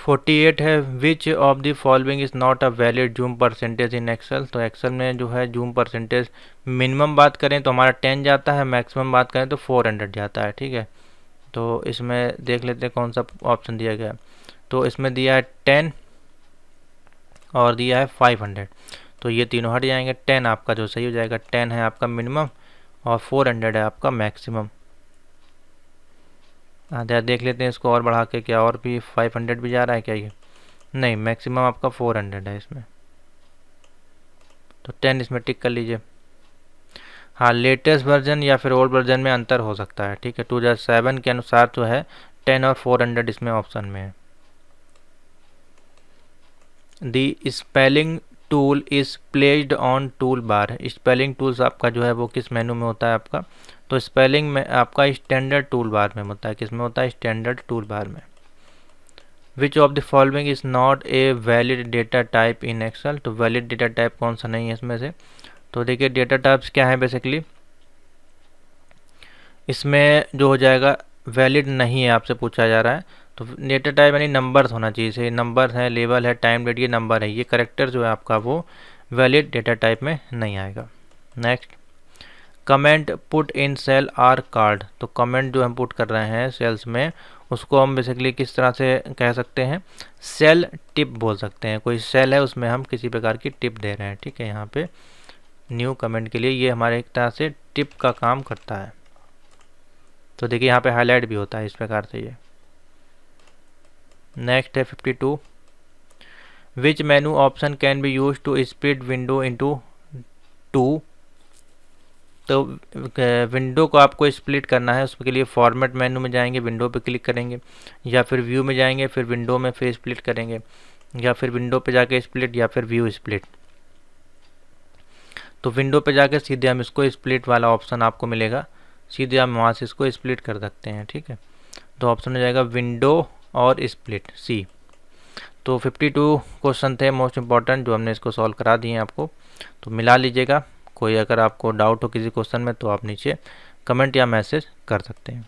48 है, which of the following is not a valid zoom percentage in Excel. तो एक्सेल में जो है जूम परसेंटेज मिनिमम बात करें तो हमारा 10 जाता है, मैक्सिमम बात करें तो 400 जाता है। ठीक है, तो इसमें देख लेते हैं कौन सा ऑप्शन दिया गया। तो इसमें दिया है 10 और दिया है 500, तो ये तीनों हट जाएंगे। 10 आपका जो सही हो जाएगा, 10 है आपका मिनिमम और 400 है आपका मैक्सिमम। देख लेते हैं इसको और बढ़ा के, क्या और भी 500 भी जा रहा है क्या? ये नहीं, मैक्सिमम आपका 400 है इसमें, तो 10 इसमें टिक कर लीजिए। हाँ, लेटेस्ट वर्जन या फिर ओल्ड वर्जन में अंतर हो सकता है। ठीक है, 2007 के अनुसार जो है 10 और 400 इसमें ऑप्शन में है। The spelling tool is placed on tool bar. Spelling tools आपका जो है वो किस मेनू में होता है आपका? तो स्पेलिंग में आपका स्टैंडर्ड टूल बार में होता है। किस में होता है? स्टैंडर्ड टूल बार में। Which of the following is not a valid data type in Excel. तो वैलिड डेटा टाइप कौन सा नहीं है इसमें से? तो देखिए डेटा टाइप्स क्या है बेसिकली, इसमें जो हो जाएगा वैलिड नहीं है, आपसे पूछा जा रहा है। तो डेटा टाइप यानी नंबर्स होना चाहिए, जैसे नंबर है, लेवल है, टाइम डेट, ये नंबर है, ये करेक्टर जो है आपका वो वैलिड डेटा टाइप में नहीं आएगा। Next, comment put in cell are card. तो कमेंट जो हम पुट कर रहे हैं सेल्स में, उसको हम बेसिकली किस तरह से कह सकते हैं? सेल टिप बोल सकते हैं। कोई सेल है उसमें हम किसी प्रकार की टिप दे रहे हैं। ठीक है, यहाँ पे न्यू कमेंट के लिए ये हमारे एक तरह से टिप का काम करता है। तो देखिए यहाँ पे हाईलाइट भी होता है इस प्रकार से ये। नेक्स्ट है 52, which menu option can be use to split window into 2। तो विंडो को आपको स्प्लिट करना है, उसके लिए फॉर्मेट मेनू में जाएंगे, विंडो पे क्लिक करेंगे, या फिर व्यू में जाएंगे, फिर विंडो में फिर स्प्लिट करेंगे, या फिर विंडो पे जाके स्प्लिट, या फिर व्यू स्प्लिट। तो विंडो पे जाके सीधे हम इसको स्प्लिट वाला ऑप्शन आपको मिलेगा, सीधे हम वहाँ से इसको स्प्लिट कर सकते हैं। ठीक है, तो ऑप्शन हो जाएगा विंडो और स्प्लिट, सी। तो 52 क्वेश्चन थे मोस्ट इंपॉर्टेंट, जो हमने इसको सॉल्व करा दिए हैं आपको। तो मिला लीजिएगा। कोई अगर आपको डाउट हो किसी क्वेश्चन में तो आप नीचे कमेंट या मैसेज कर सकते हैं।